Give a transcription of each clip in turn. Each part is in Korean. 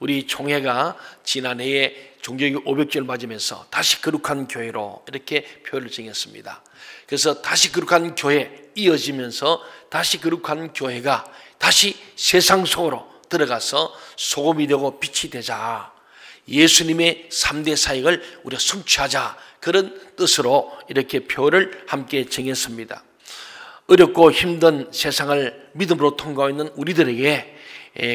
우리 총회가 지난해에 종교개혁 500주년을 맞으면서 다시 거룩한 교회로 이렇게 표를 정했습니다. 그래서 다시 거룩한 교회 이어지면서 다시 거룩한 교회가 다시 세상 속으로 들어가서 소금이 되고 빛이 되자, 예수님의 3대 사역을 우리가 성취하자, 그런 뜻으로 이렇게 표를 함께 정했습니다. 어렵고 힘든 세상을 믿음으로 통과하고 있는 우리들에게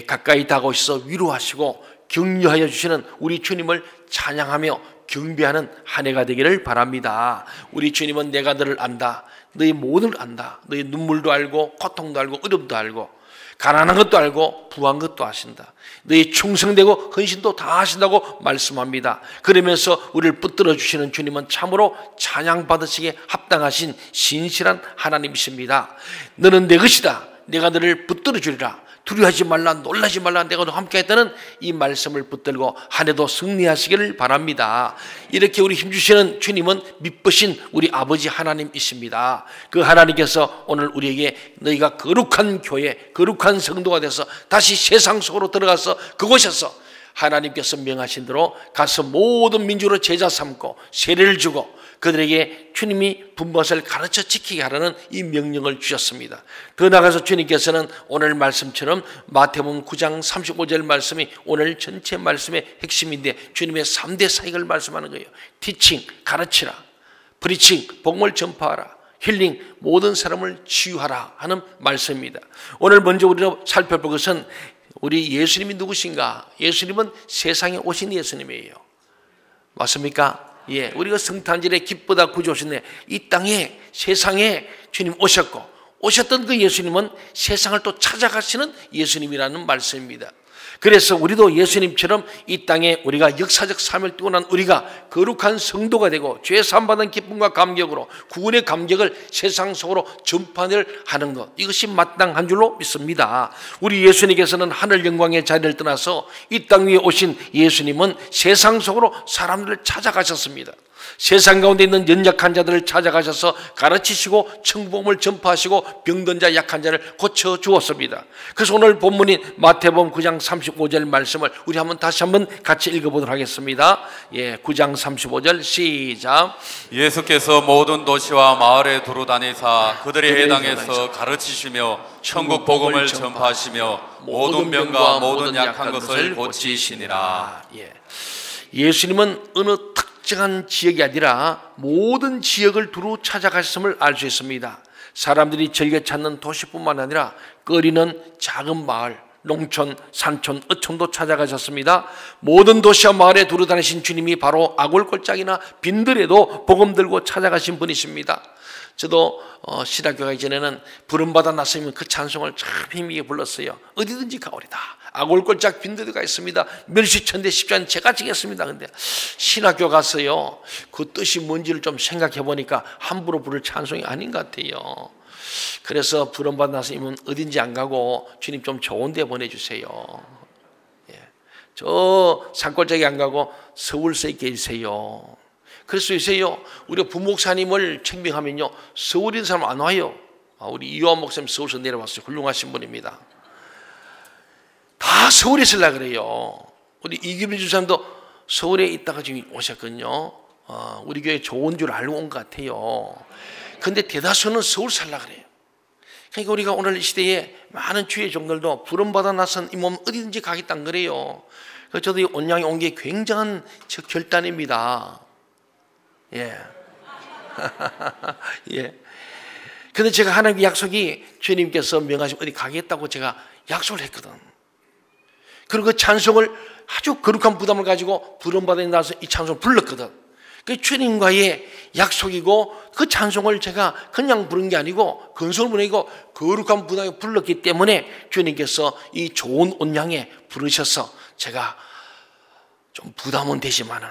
가까이 다가오셔서 위로하시고 격려하여 주시는 우리 주님을 찬양하며 경배하는 한 해가 되기를 바랍니다. 우리 주님은 내가 너를 안다. 너의 모든 걸 안다. 너의 눈물도 알고 고통도 알고 어려움도 알고 가난한 것도 알고 부한 것도 아신다. 너의 충성되고 헌신도 다 하신다고 말씀합니다. 그러면서 우리를 붙들어 주시는 주님은 참으로 찬양받으시기에 합당하신 신실한 하나님이십니다. 너는 내 것이다. 내가 너를 붙들어 주리라. 두려워하지 말라, 놀라지 말라, 내가 너 함께 했다는 이 말씀을 붙들고 한 해도 승리하시기를 바랍니다. 이렇게 우리 힘주시는 주님은 미쁘신 우리 아버지 하나님이십니다. 그 하나님께서 오늘 우리에게 너희가 거룩한 교회, 거룩한 성도가 돼서 다시 세상 속으로 들어가서 그곳에서 하나님께서 명하신 대로 가서 모든 민족으로 제자 삼고 세례를 주고 그들에게 주님이 분 것을 가르쳐 지키게 하라는 이 명령을 주셨습니다. 더 나아가서 주님께서는 오늘 말씀처럼 마태복음 9장 35절 말씀이 오늘 전체 말씀의 핵심인데 주님의 3대 사역을 말씀하는 거예요. 티칭, 가르치라. 프리칭, 복음을 전파하라. 힐링, 모든 사람을 치유하라 하는 말씀입니다. 오늘 먼저 우리가 살펴볼 것은 우리 예수님이 누구신가? 예수님은 세상에 오신 예수님이에요. 맞습니까? 예, 우리가 성탄절에 기쁘다 구주오셨네. 이 땅에 세상에 주님 오셨고 오셨던 그 예수님은 세상을 또 찾아가시는 예수님이라는 말씀입니다. 그래서 우리도 예수님처럼 이 땅에 우리가 역사적 사명을 띠고 난 우리가 거룩한 성도가 되고 죄 사함받은 기쁨과 감격으로 구원의 감격을 세상 속으로 전파를 하는 것, 이것이 마땅한 줄로 믿습니다. 우리 예수님께서는 하늘 영광의 자리를 떠나서 이 땅 위에 오신 예수님은 세상 속으로 사람들을 찾아가셨습니다. 세상 가운데 있는 연약한 자들을 찾아가셔서 가르치시고 천국복음을 전파하시고 병든 자 약한 자를 고쳐 주었습니다. 그래서 오늘 본문인 마태복음 9장 35절 말씀을 우리 다시 한번 같이 읽어보도록 하겠습니다. 예, 9장 35절 시작. 예수께서 모든 도시와 마을에 두루 다니사 그들의 해당에서 가르치시며 천국 복음을 전파하시며 모든 병과 모든 약한 것을 고치시니라. 예. 예수님은 어느 특정한 지역이 아니라 모든 지역을 두루 찾아가셨음을 알 수 있습니다. 사람들이 즐겨 찾는 도시뿐만 아니라 거리는 작은 마을, 농촌, 산촌, 어촌도 찾아가셨습니다. 모든 도시와 마을에 두루 다니신 주님이 바로 아골골짜기나 빈들에도 복음 들고 찾아가신 분이십니다. 저도 신학교 가기 전에는 부름받아 났으면 그 찬송을 참 힘있게 불렀어요. 어디든지 가오리다. 아골골짝 빈들가 있습니다. 멸시천대 십자는 제가 지겠습니다. 근데 신학교 가서요, 그 뜻이 뭔지를 좀 생각해 보니까 함부로 부를 찬송이 아닌 것 같아요. 그래서 부름받아 났으면 어딘지 안 가고 주님 좀 좋은 데 보내주세요. 예. 저 산골짜기 안 가고 서울서 있게 해주세요. 그래서 요새요, 우리가 부목사님을 청빙하면요, 서울에 있는 사람 안 와요. 우리 이호환 목사님 서울에서 내려왔어요. 훌륭하신 분입니다. 다 서울에 있으려고 그래요. 우리 이규빈 주사님도 서울에 있다가 지금 오셨거든요. 우리 교회 좋은 줄 알고 온 것 같아요. 근데 대다수는 서울 살려고 그래요. 그러니까 우리가 오늘 이 시대에 많은 주의 종들도 부름받아 나선 이 몸 어디든지 가겠다는 그래요. 그래서 저도 이 온양에 온 게 굉장한 결단입니다. 예. 예. 근데 제가 하나님의 약속이 주님께서 명하시면 어디 가겠다고 제가 약속을 했거든. 그리고 그 찬송을 아주 거룩한 부담을 가지고 부름받아 나서 이 찬송을 불렀거든. 그 주님과의 약속이고 그 찬송을 제가 그냥 부른 게 아니고 근소를 부르고 거룩한 부담에 불렀기 때문에 주님께서 이 좋은 온양에 부르셔서 제가 좀 부담은 되지만은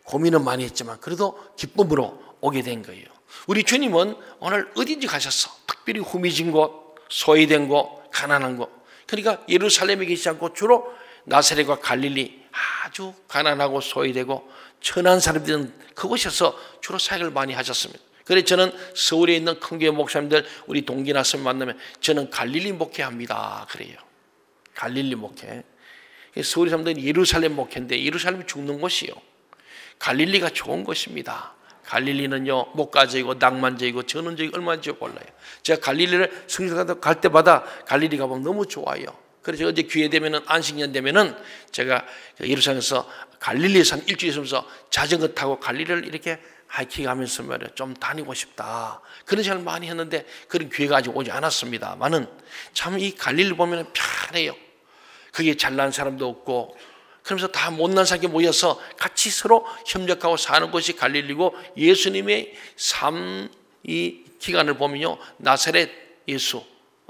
고민은 많이 했지만 그래도 기쁨으로 오게 된 거예요. 우리 주님은 오늘 어딘지 가셨어. 특별히 후미진 곳, 소외된 곳, 가난한 곳. 그러니까 예루살렘에 계시지 않고 주로 나사렛과 갈릴리, 아주 가난하고 소외되고 천한 사람들은 그곳에서 주로 사역을 많이 하셨습니다. 그래서 저는 서울에 있는 큰 교회 목사님들 우리 동기나 선 만나면 저는 갈릴리 목회합니다. 그래요. 갈릴리 목회. 서울 사람들은 예루살렘 목회인데 예루살렘이 죽는 곳이요. 갈릴리가 좋은 곳입니다. 갈릴리는요, 목가적이고 낭만적이고 전원적이고 얼마나 몰라요. 제가 갈릴리를 성지순례 갈 때마다 갈릴리 가보면 너무 좋아요. 그래서 어제 기회 되면은 안식년 되면은 제가 예루살렘에서 갈릴리에서 한 일주일 있으면서 자전거 타고 갈릴리를 이렇게 하이킹하면서 말이야 좀 다니고 싶다. 그런 생각을 많이 했는데 그런 기회가 아직 오지 않았습니다만은 참 이 갈릴리 보면 편해요. 거기에 잘난 사람도 없고 그러면서 다 못난 사람이 모여서 같이 서로 협력하고 사는 것이 갈릴리고 예수님의 삶 이 기간을 보면요 나사렛 예수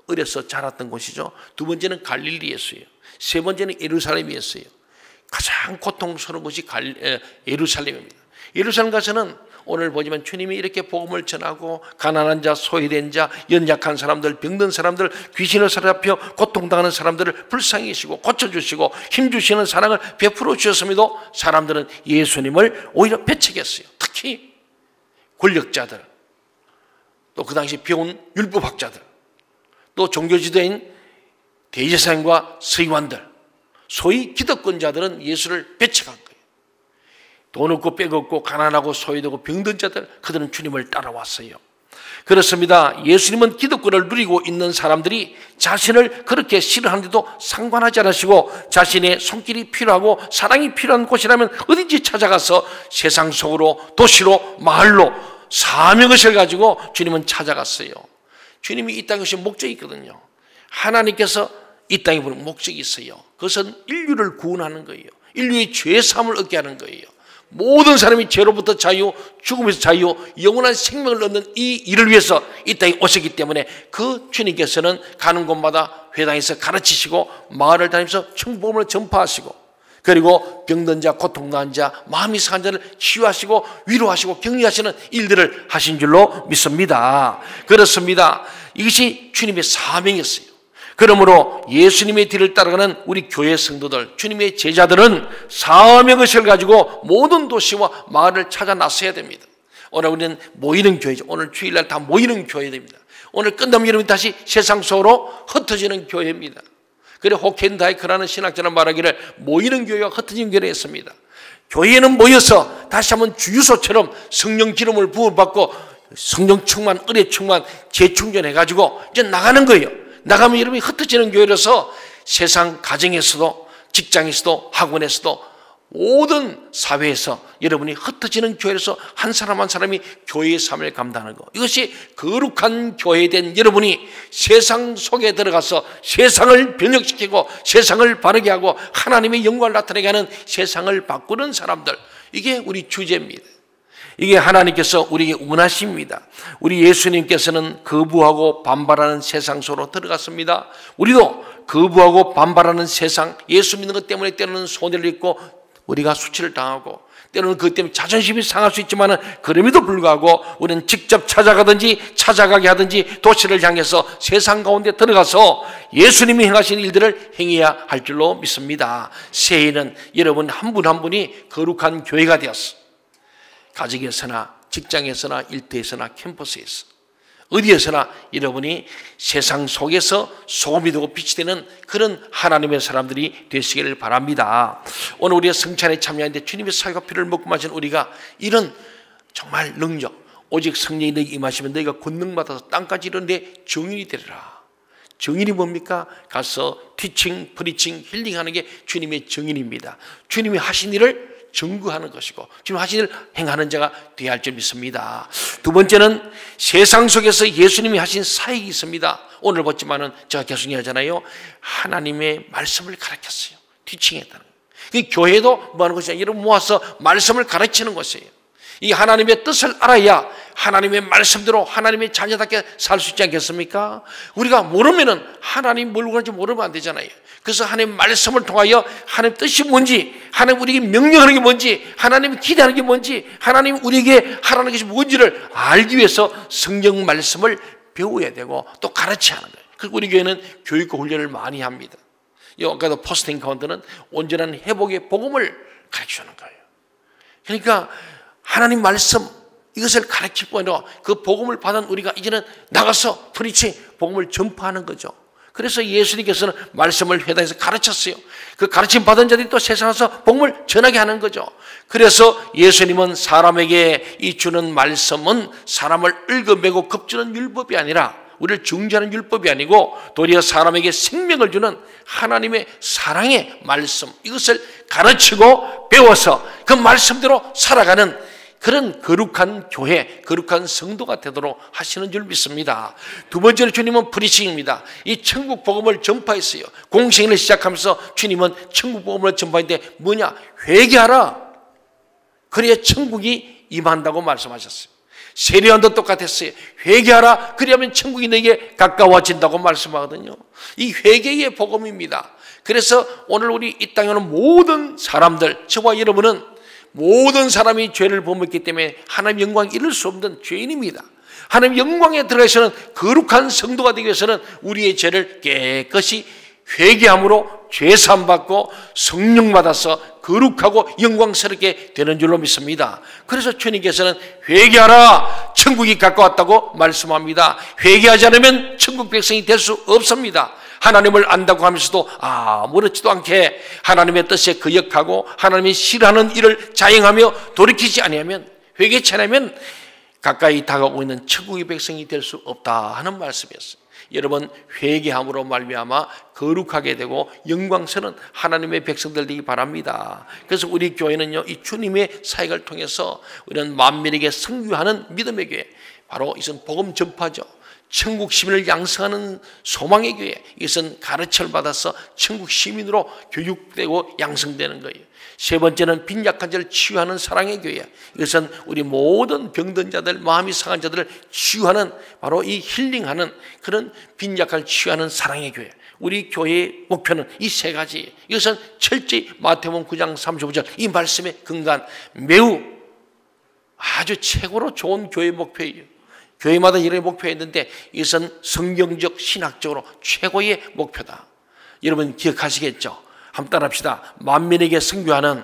어려서 자랐던 곳이죠. 두 번째는 갈릴리 예수예요. 세 번째는 예루살렘 예수예요. 가장 고통스러운 것이 예루살렘입니다. 예루살렘 가서는 오늘 보지만 주님이 이렇게 복음을 전하고 가난한 자, 소외된 자, 연약한 사람들, 병든 사람들, 귀신을 사로잡혀 고통당하는 사람들을 불쌍히 여기시고 고쳐주시고 힘주시는 사랑을 베풀어 주셨음에도 사람들은 예수님을 오히려 배척했어요. 특히 권력자들, 또 그 당시 배운 율법학자들, 또 종교지도인 대제사장과 서기관들, 소위 기득권자들은 예수를 배척한 거예요. 돈 없고 빽 없고 가난하고 소외되고 병든 자들, 그들은 주님을 따라왔어요. 그렇습니다. 예수님은 기득권을 누리고 있는 사람들이 자신을 그렇게 싫어하는데도 상관하지 않으시고 자신의 손길이 필요하고 사랑이 필요한 곳이라면 어딘지 찾아가서 세상 속으로 도시로 마을로 사명의식을 가지고 주님은 찾아갔어요. 주님이 이 땅에 오신 목적이 있거든요. 하나님께서 이 땅에 보는 목적이 있어요. 그것은 인류를 구원하는 거예요. 인류의 죄사함을 얻게 하는 거예요. 모든 사람이 죄로부터 자유, 죽음에서 자유, 영원한 생명을 얻는 이 일을 위해서 이 땅에 오셨기 때문에 그 주님께서는 가는 곳마다 회당에서 가르치시고 마을을 다니면서 천복음을 전파하시고 그리고 병든 자, 고통당한 자, 마음이 상한 자를 치유하시고 위로하시고 격려하시는 일들을 하신 줄로 믿습니다. 그렇습니다. 이것이 주님의 사명이었어요. 그러므로 예수님의 뒤를 따라가는 우리 교회 성도들, 주님의 제자들은 사명의식을 가지고 모든 도시와 마을을 찾아 나서야 됩니다. 오늘 우리는 모이는 교회죠. 오늘 주일날 다 모이는 교회입니다. 오늘 끝나면 여러분이 다시 세상 속으로 흩어지는 교회입니다. 그래 호켄다이크라는 신학자는 말하기를 모이는 교회와 흩어지는 교회를 했습니다. 교회는 모여서 다시 한번 주유소처럼 성령 기름을 부어받고 성령 충만, 은혜 충만, 재충전해가지고 이제 나가는 거예요. 나가면 여러분이 흩어지는 교회로서 세상 가정에서도 직장에서도 학원에서도 모든 사회에서 여러분이 흩어지는 교회에서 한 사람 한 사람이 교회의 삶을 감당하는 것, 이것이 거룩한 교회된 여러분이 세상 속에 들어가서 세상을 변혁시키고 세상을 바르게 하고 하나님의 영광을 나타내게 하는 세상을 바꾸는 사람들, 이게 우리 주제입니다. 이게 하나님께서 우리에게 원하십니다. 우리 예수님께서는 거부하고 반발하는 세상 속으로 들어갔습니다. 우리도 거부하고 반발하는 세상, 예수 믿는 것 때문에 때로는 손해를 입고 우리가 수치를 당하고 때로는 그것 때문에 자존심이 상할 수 있지만 그럼에도 불구하고 우리는 직접 찾아가든지 찾아가게 하든지 도시를 향해서 세상 가운데 들어가서 예수님이 행하신 일들을 행해야 할 줄로 믿습니다. 새해에는 여러분 한 분 한 분이 거룩한 교회가 되었어. 가정에서나 직장에서나 일터에서나 캠퍼스에서 어디에서나 여러분이 세상 속에서 소금이 되고 빛이 되는 그런 하나님의 사람들이 되시기를 바랍니다. 오늘 우리가 성찬에 참여하는데 주님의 살과 피를 먹고 마신 우리가 이런 정말 능력, 오직 성령이 너에게 임하시면 너희가 권능받아서 땅까지 이르는데 증인이 되리라. 증인이 뭡니까? 가서 티칭, 프리칭, 힐링하는 게 주님의 증인입니다. 주님이 하신 일을 증거하는 것이고 지금 하신 일을 행하는 자가 되어야 할 줄 믿습니다. 두 번째는 세상 속에서 예수님이 하신 사역이 있습니다. 오늘 봤지만은 제가 계속 얘기하잖아요. 하나님의 말씀을 가르쳤어요. 티칭했다는 거예요. 교회도 뭐 하는 것이 아니라 여러분 모아서 말씀을 가르치는 것이에요. 이 하나님의 뜻을 알아야 하나님의 말씀대로 하나님의 자녀답게 살 수 있지 않겠습니까? 우리가 모르면은 하나님 뭘 그런지 모르면 안 되잖아요. 그래서 하나님의 말씀을 통하여 하나님의 뜻이 뭔지, 하나님 우리에게 명령하는 게 뭔지, 하나님이 기대하는 게 뭔지, 하나님 우리에게 하라는 것이 뭔지를 알기 위해서 성경 말씀을 배워야 되고 또 가르쳐야 하는 거예요. 그리고 우리 교회는 교육과 훈련을 많이 합니다. 아까도 포스팅 카운트는 온전한 회복의 복음을 가르쳐주는 거예요. 그러니까 하나님 말씀 이것을 가르칠 뿐 아니라 그 복음을 받은 우리가 이제는 나가서 프리칭, 복음을 전파하는 거죠. 그래서 예수님께서는 말씀을 회당에서 가르쳤어요. 그 가르침 받은 자들이 또 세상에서 복음을 전하게 하는 거죠. 그래서 예수님은 사람에게 이 주는 말씀은 사람을 얽어매고 겁주는 율법이 아니라, 우리를 중재하는 율법이 아니고 도리어 사람에게 생명을 주는 하나님의 사랑의 말씀, 이것을 가르치고 배워서 그 말씀대로 살아가는 그런 거룩한 교회, 거룩한 성도가 되도록 하시는 줄 믿습니다. 두 번째로 주님은 프리칭입니다. 이 천국 복음을 전파했어요. 공생을 시작하면서 주님은 천국 복음을 전파했는데 뭐냐? 회개하라. 그래야 천국이 임한다고 말씀하셨어요. 세례요한도 똑같았어요. 회개하라. 그리하면 천국이 너에게 가까워진다고 말씀하거든요. 이 회개의 복음입니다. 그래서 오늘 우리 이 땅에 오는 모든 사람들, 저와 여러분은 모든 사람이 죄를 범했기 때문에 하나님 영광에 이를 수 없는 죄인입니다. 하나님 영광에 들어가서는 거룩한 성도가 되기 위해서는 우리의 죄를 깨끗이 회개함으로 죄사함 받고 성령 받아서 거룩하고 영광스럽게 되는 줄로 믿습니다. 그래서 주님께서는 회개하라, 천국이 가까웠다고 말씀합니다. 회개하지 않으면 천국 백성이 될 수 없습니다. 하나님을 안다고 하면서도 아무렇지도 않게 하나님의 뜻에 거역하고 하나님이 싫어하는 일을 자행하며 돌이키지 아니하면, 회개치 않으면 가까이 다가오고 있는 천국의 백성이 될 수 없다 하는 말씀이었어요. 여러분, 회개함으로 말미암아 거룩하게 되고 영광스러운 하나님의 백성들 되기 바랍니다. 그래서 우리 교회는요, 이 주님의 사역을 통해서 우리는 만민에게 선교하는 믿음의 교회, 바로 이것은 복음 전파죠. 천국 시민을 양성하는 소망의 교회, 이것은 가르침을 받아서 천국 시민으로 교육되고 양성되는 거예요. 세 번째는 빈약한 자를 치유하는 사랑의 교회, 이것은 우리 모든 병든 자들, 마음이 상한 자들을 치유하는, 바로 이 힐링하는 그런 빈약한 치유하는 사랑의 교회. 우리 교회의 목표는 이 세 가지. 이것은 철저히 마태복음 9장 35절 이 말씀의 근간, 매우 아주 최고로 좋은 교회의 목표예요. 교회마다 이런 목표가 있는데 이것은 성경적, 신학적으로 최고의 목표다. 여러분 기억하시겠죠? 한번 따라합시다. 만민에게 선교하는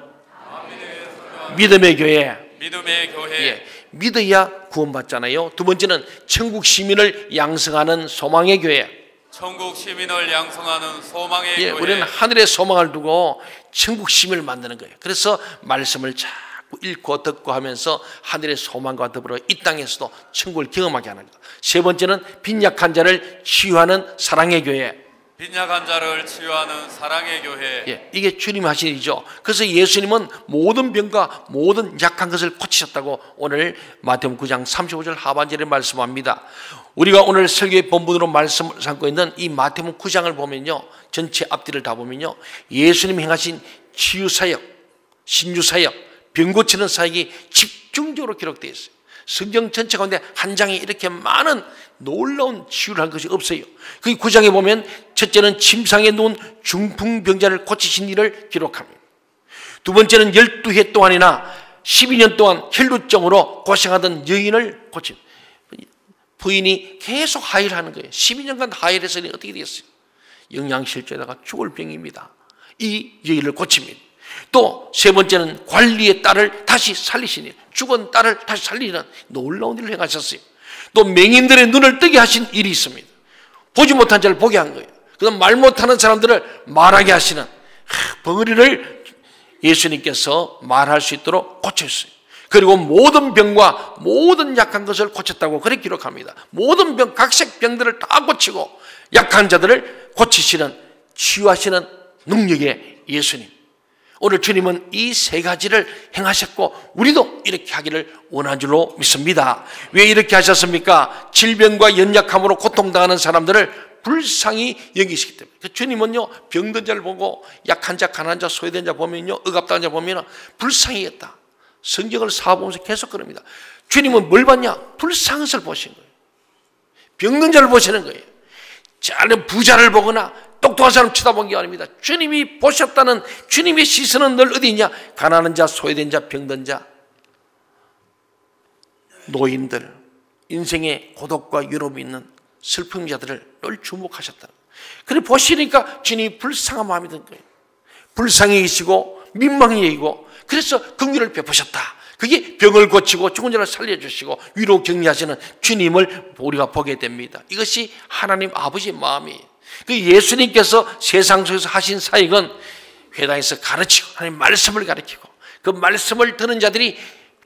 믿음의 교회. 믿음의 교회. 예, 믿어야 구원받잖아요. 두 번째는 천국 시민을 양성하는 소망의 교회. 천국 시민을 양성하는 소망의 교회. 우리는 하늘의 소망을 두고 천국 시민을 만드는 거예요. 그래서 말씀을 자꾸 읽고 듣고 하면서 하늘의 소망과 더불어 이 땅에서도 천국을 경험하게 하는 것. 세 번째는 빈약한 자를 치유하는 사랑의 교회. 빈약한 자를 치유하는 사랑의 교회. 이게 주님 하신 일이죠. 그래서 예수님은 모든 병과 모든 약한 것을 고치셨다고 오늘 마태복음 9장 35절 하반절에 말씀합니다. 우리가 오늘 설교의 본문으로 말씀을 삼고 있는 이 마태복음 9장을 보면요, 전체 앞뒤를 다 보면요, 예수님이 행하신 치유사역, 신유사역, 병 고치는 사역이 집중적으로 기록되어 있어요. 성경 전체 가운데 한 장에 이렇게 많은 놀라운 치유를 한 것이 없어요. 그 9장에 보면 첫째는 침상에 누운 중풍병자를 고치신 일을 기록합니다. 두 번째는 12해 동안이나 12년 동안 혈루증으로 고생하던 여인을 고친, 부인이 계속 하혈을 하는 거예요. 12년간 하혈해서 어떻게 되겠어요? 영양실조에다가 죽을 병입니다. 이 여인을 고칩니다. 또 세 번째는 관리의 딸을 다시 살리시니, 죽은 딸을 다시 살리는 놀라운 일을 행하셨어요. 또 맹인들의 눈을 뜨게 하신 일이 있습니다. 보지 못한 자를 보게 한 거예요. 그다음 말 못하는 사람들을 말하게 하시는 벙어리를 예수님께서 말할 수 있도록 고쳤어요. 그리고 모든 병과 모든 약한 것을 고쳤다고 그렇게 기록합니다. 모든 병, 각색 병들을 다 고치고 약한 자들을 고치시는, 치유하시는 능력의 예수님. 오늘 주님은 이 세 가지를 행하셨고 우리도 이렇게 하기를 원한 줄로 믿습니다. 왜 이렇게 하셨습니까? 질병과 연약함으로 고통당하는 사람들을 불쌍히 여기시기 때문에. 주님은요, 병든 자를 보고 약한 자, 가난한 자, 소외된 자 보면요, 억압당한 자 보면 불쌍히 했다. 성경을 사보면서 계속 그럽니다. 주님은 뭘 봤냐? 불쌍한 것을 보신 거예요. 병든 자를 보시는 거예요. 자는 부자를 보거나 똑똑한 사람 쳐다본 게 아닙니다. 주님이 보셨다는 주님의 시선은 늘 어디 있냐? 가난한 자, 소외된 자, 병든 자, 노인들, 인생의 고독과 유럽이 있는 슬픔 자들을 늘 주목하셨다. 그래 보시니까 주님이 불쌍한 마음이 든 거예요. 불쌍히 계시고 민망히 여기고, 그래서 긍휼을 베푸셨다. 그게 병을 고치고 죽은 자를 살려주시고 위로 격려하시는 주님을 우리가 보게 됩니다. 이것이 하나님 아버지의 마음이에요. 그 예수님께서 세상 속에서 하신 사역은 회당에서 가르치고 하나님 말씀을 가르치고 그 말씀을 듣는 자들이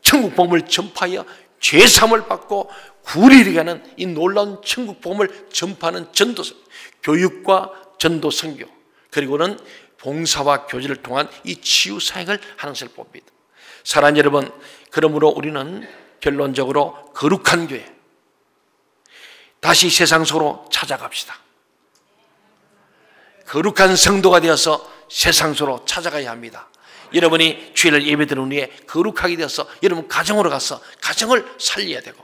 천국 복음을 전파하여 죄사함을 받고 구원을 이루는 이 놀라운 천국 복음을 전파하는 전도서, 교육과 전도 선교, 그리고는 봉사와 교제를 통한 이 치유 사역을 하는 것을 봅니다. 사랑하는 여러분, 그러므로 우리는 결론적으로 거룩한 교회, 다시 세상 속으로 찾아갑시다. 거룩한 성도가 되어서 세상 속으로 찾아가야 합니다. 여러분이 주일날 예배드리는 후에 거룩하게 되어서 여러분 가정으로 가서 가정을 살려야 되고,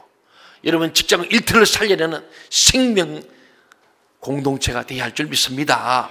여러분 직장 일터를 살려내는 생명 공동체가 되어야 할 줄 믿습니다.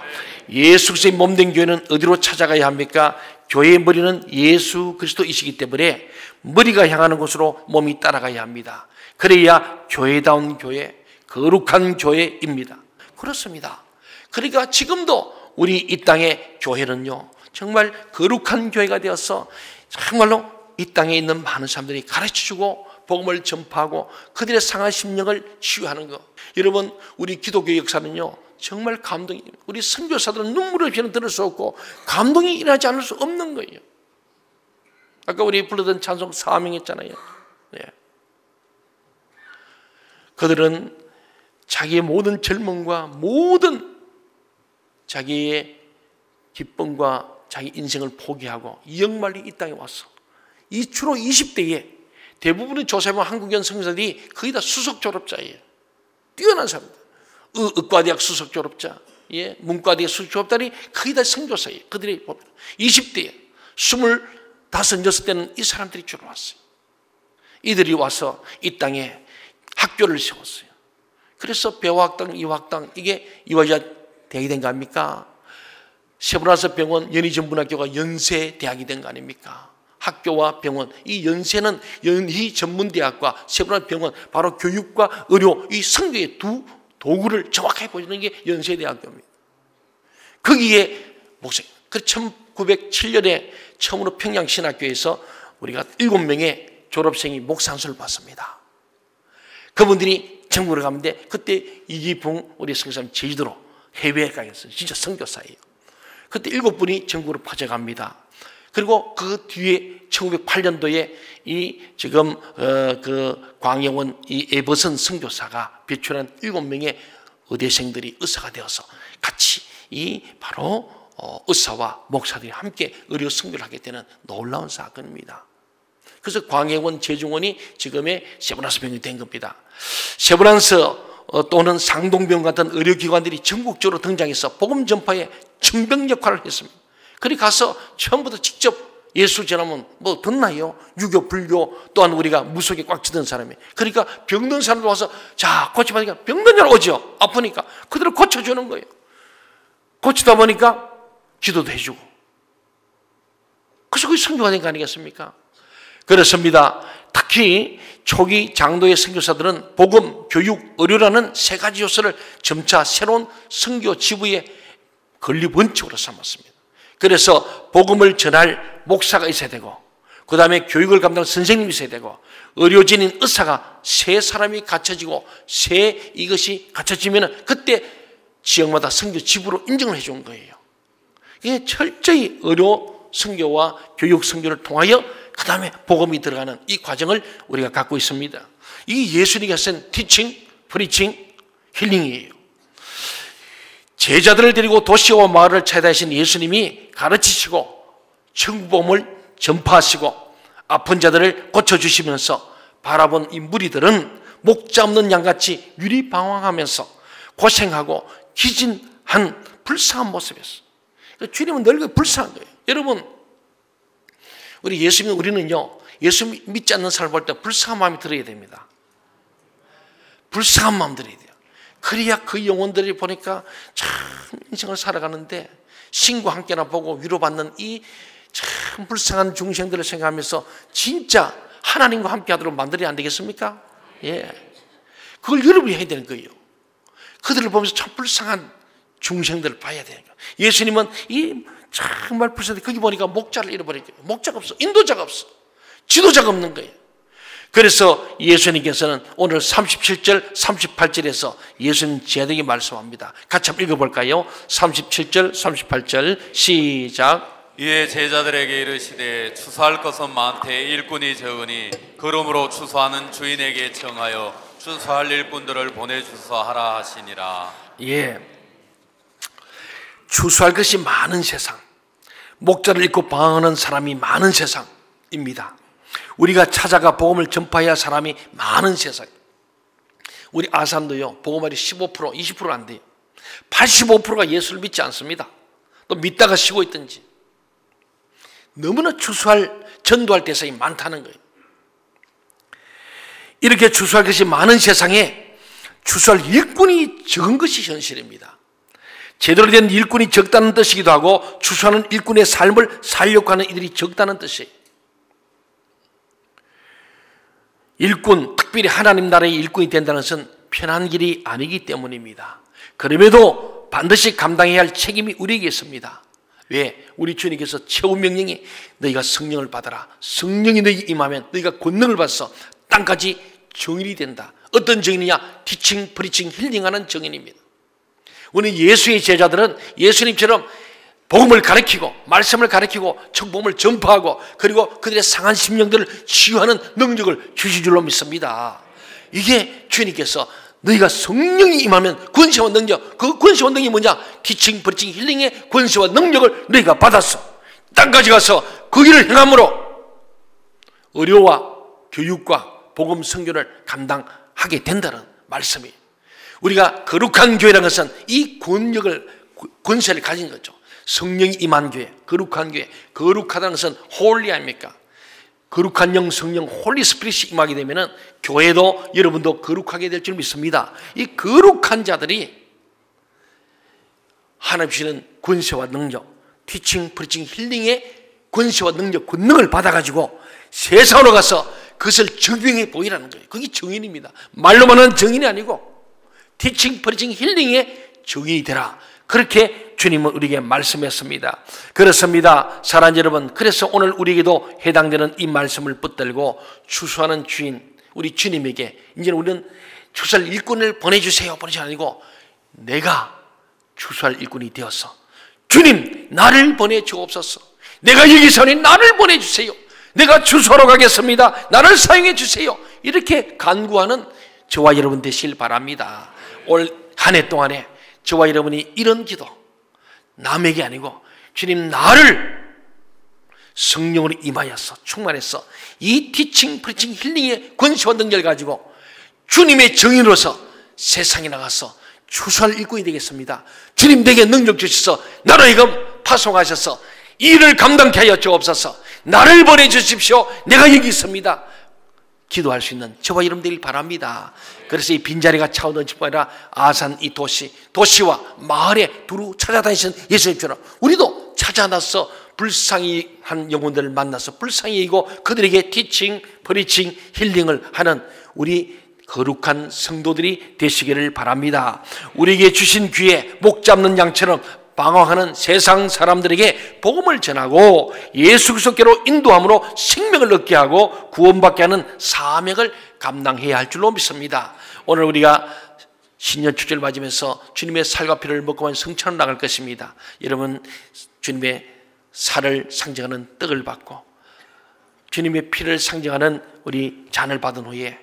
예수 그리스도의 몸된 교회는 어디로 찾아가야 합니까? 교회의 머리는 예수 그리스도이시기 때문에 머리가 향하는 곳으로 몸이 따라가야 합니다. 그래야 교회다운 교회, 거룩한 교회입니다. 그렇습니다. 그러니까 지금도 우리 이 땅의 교회는요, 정말 거룩한 교회가 되어서 정말로 이 땅에 있는 많은 사람들이 가르쳐주고 복음을 전파하고 그들의 상한 심령을 치유하는 것. 여러분, 우리 기독교 역사는요 정말 감동입니다. 우리 선교사들은 눈물을 피는 들을 수 없고 감동이 일어나지 않을 수 없는 거예요. 아까 우리 부르던 찬송 사명했잖아요. 네. 그들은 자기의 모든 젊음과 모든 자기의 기쁨과 자기 인생을 포기하고 역말리 이 땅에 왔어. 주로 20대에 대부분의 조사해보면 한국연 선교사들이 거의 다 수석 졸업자예요. 뛰어난 사람들. 의과대학 수석 졸업자, 문과대학 수석 졸업자들이 거의 다 선교사예요. 그들이 보면 20대에 25, 6대는 이 사람들이 주로 왔어요. 이들이 와서 이 땅에 학교를 세웠어요. 그래서 배화학당, 이화학당, 이게 이화여자 대학이 된 거 아닙니까? 세브란스 병원 연희전문학교가 연세대학이 된 거 아닙니까? 학교와 병원, 이 연세는 연희전문대학과 세브란스 병원, 바로 교육과 의료, 이 선교의 두 도구를 정확하게 보여주는 게 연세대학교입니다. 거기에 목사님, 그 1907년에 처음으로 평양신학교에서 우리가 7명의 졸업생이 목상수를 받습니다. 그분들이 전국으로 가는데 그때 이기붕 우리 선교사님 제주도로 해외에 가겠어요. 진짜 선교사예요. 그때 7분이 전국으로 퍼져갑니다. 그리고 그 뒤에 1908년도에 이 지금 그 광영원 이 에버슨 선교사가 배출한 7명의 의대생들이 의사가 되어서 같이 이 바로 의사와 목사들이 함께 의료 선교를 하게 되는 놀라운 사건입니다. 그래서 광해원 제중원이 지금의 세브란스 병원이 된 겁니다. 세브란스 또는 상동병 같은 의료기관들이 전국적으로 등장해서 복음 전파에 청병 역할을 했습니다. 그리 가서 처음부터 직접 예수 전하면 뭐 듣나요? 유교, 불교, 또한 우리가 무속에 꽉 찌든 사람이. 그러니까 병든 사람들 와서 자, 고쳐보니까 병든 자로 오죠. 아프니까. 그대로 고쳐주는 거예요. 고치다 보니까 기도도 해주고. 그래서 그게 선교가 된 거 아니겠습니까? 그렇습니다. 특히 초기 장로의 선교사들은 복음, 교육, 의료라는 세 가지 요소를 점차 새로운 선교 지부의 권리 원칙으로 삼았습니다. 그래서 복음을 전할 목사가 있어야 되고, 그 다음에 교육을 감당할 선생님이 있어야 되고, 의료진인 의사가 세 사람이 갖춰지고, 이것이 갖춰지면 그때 지역마다 선교 지부로 인정을 해준 거예요. 이게 철저히 의료 선교와 교육 선교를 통하여 그 다음에 복음이 들어가는 이 과정을 우리가 갖고 있습니다. 이 예수님이 하신 티칭, 프리칭, 힐링이에요. 제자들을 데리고 도시와 마을을 찾아다니신 예수님이 가르치시고 천국복음을 전파하시고 아픈 자들을 고쳐주시면서 바라본 이 무리들은 목자 없는 양같이 유리방황하면서 고생하고 기진한 불쌍한 모습이었어요. 주님은 늘 불쌍한 거예요. 여러분, 우리는요, 예수 믿지 않는 사람을 볼 때 불쌍한 마음이 들어야 됩니다. 불쌍한 마음 들어야 돼요. 그래야 그 영혼들이 보니까 참 인생을 살아가는데 신과 함께나 보고 위로받는 이 참 불쌍한 중생들을 생각하면서 진짜 하나님과 함께 하도록 만들어야 안 되겠습니까? 예. 그걸 여러분이 해야 되는 거예요. 그들을 보면서 참 불쌍한 중생들을 봐야 되는 거예요. 예수님은 이 정말 불쌍한데 거기 보니까 목자를 잃어버린 거예요. 목자가 없어. 인도자가 없어. 지도자가 없는 거예요. 그래서 예수님께서는 오늘 37절 38절에서 예수님 제자들에게 말씀합니다. 같이 한번 읽어볼까요? 37절 38절 시작. 이에 제자들에게 이르시되 추수할 것은 많되 일꾼이 적으니 그러므로 추수하는 주인에게 청하여 추수할 일꾼들을 보내주소 하라 하시니라. 예, 추수할 것이 많은 세상, 목자를 잃고 방황하는 사람이 많은 세상입니다. 우리가 찾아가 복음을 전파해야 할 사람이 많은 세상. 우리 아산도요, 복음알이 15%, 20%가 안 돼요. 85%가 예수를 믿지 않습니다. 또 믿다가 쉬고 있든지. 너무나 전도할 대상이 많다는 거예요. 이렇게 추수할 것이 많은 세상에 추수할 일꾼이 적은 것이 현실입니다. 제대로 된 일꾼이 적다는 뜻이기도 하고 추수하는 일꾼의 삶을 살려고 하는 이들이 적다는 뜻이에요. 일꾼, 특별히 하나님 나라의 일꾼이 된다는 것은 편한 길이 아니기 때문입니다. 그럼에도 반드시 감당해야 할 책임이 우리에게 있습니다. 왜? 우리 주님께서 최후 명령이 너희가 성령을 받아라. 성령이 너희에게 임하면 너희가 권능을 받아서 땅까지 정인이 된다. 어떤 정인이냐? 티칭, 프리칭, 힐링하는 정인입니다. 우리 예수의 제자들은 예수님처럼 복음을 가르치고 말씀을 가르치고 천복음을 전파하고 그리고 그들의 상한 심령들을 치유하는 능력을 주실 줄로 믿습니다. 이게 주님께서 너희가 성령이 임하면 권세와 능력, 그 권세와 능력이 뭐냐? 티칭, 프리칭, 힐링의 권세와 능력을 너희가 받았어. 땅까지 가서 그 일을 행함으로 의료와 교육과 복음 선교를 감당하게 된다는 말씀이에요. 우리가 거룩한 교회라는 것은 이 권세를 가진 거죠. 성령이 임한 교회, 거룩한 교회. 거룩하다는 것은 홀리 아닙니까? 거룩한 영, 성령, 홀리 스피릿이 임하게 되면 교회도 여러분도 거룩하게 될 줄 믿습니다. 이 거룩한 자들이 하나님 주시는 권세와 능력, 티칭, 프리칭, 힐링의 권세와 능력, 권능을 받아가지고 세상으로 가서 그것을 적용해 보이라는 거예요. 그게 정인입니다. 말로만 하는 정인이 아니고 티칭, 프리칭, 힐링의 정인이 되라. 그렇게 주님은 우리에게 말씀했습니다. 그렇습니다. 사랑하는 여러분, 그래서 오늘 우리에게도 해당되는 이 말씀을 붙들고 추수하는 주인 우리 주님에게 이제는 우리는 추수할 일꾼을 보내주세요. 보내지 아니고 내가 추수할 일꾼이 되어서 주님 나를 보내주옵소서. 내가 여기 서니 나를 보내주세요. 내가 추수하러 가겠습니다. 나를 사용해 주세요. 이렇게 간구하는 저와 여러분 되시길 바랍니다. 올 한 해 동안에 저와 여러분이 이런 기도, 남에게 아니고 주님 나를 성령으로 임하여서 충만해서 이 티칭, 프리칭, 힐링의 권세와 능력을 가지고 주님의 정인으로서 세상에 나가서 추수할 일꾼이 되겠습니다. 주님 내게 능력 주셔서 나로 하여금 파송하셔서 이 일을 감당케 하여 주옵소서. 나를 보내주십시오. 내가 여기 있습니다. 기도할 수 있는 저와 여러분 되길 바랍니다. 그래서 이 빈자리가 차오던 뿐 아니라 아산 이 도시와 마을에 두루 찾아다니신 예수님처럼 우리도 찾아나서 불쌍히 한 영혼들을 만나서 불쌍히 여기고 그들에게 티칭, 프리칭, 힐링을 하는 우리 거룩한 성도들이 되시기를 바랍니다. 우리에게 주신 귀에 목 잡는 양처럼 방황하는 세상 사람들에게 복음을 전하고 예수 그리스도께로 인도함으로 생명을 얻게 하고 구원받게 하는 사명을 감당해야 할 줄로 믿습니다. 오늘 우리가 신년 축제를 맞으면서 주님의 살과 피를 먹고 만 성찬을 나갈 것입니다. 여러분 주님의 살을 상징하는 떡을 받고 주님의 피를 상징하는 우리 잔을 받은 후에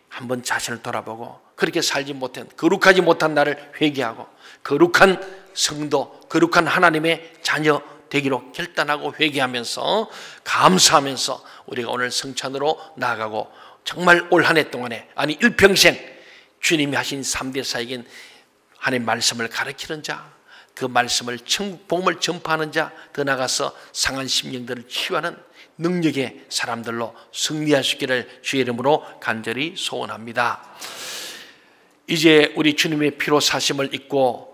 한번 자신을 돌아보고 그렇게 살지 못한 거룩하지 못한 나를 회개하고 거룩한 성도, 거룩한 하나님의 자녀 되기로 결단하고 회개하면서 감사하면서 우리가 오늘 성찬으로 나아가고 정말 올 한 해 동안에 아니 일평생 주님이 하신 3대 사역인 하나님의 말씀을 가르치는 자, 그 말씀을 천국 복음을 전파하는 자, 더 나아가서 상한 심령들을 치유하는 능력의 사람들로 승리할 수 있기를 주의 이름으로 간절히 소원합니다. 이제 우리 주님의 피로 사심을 입고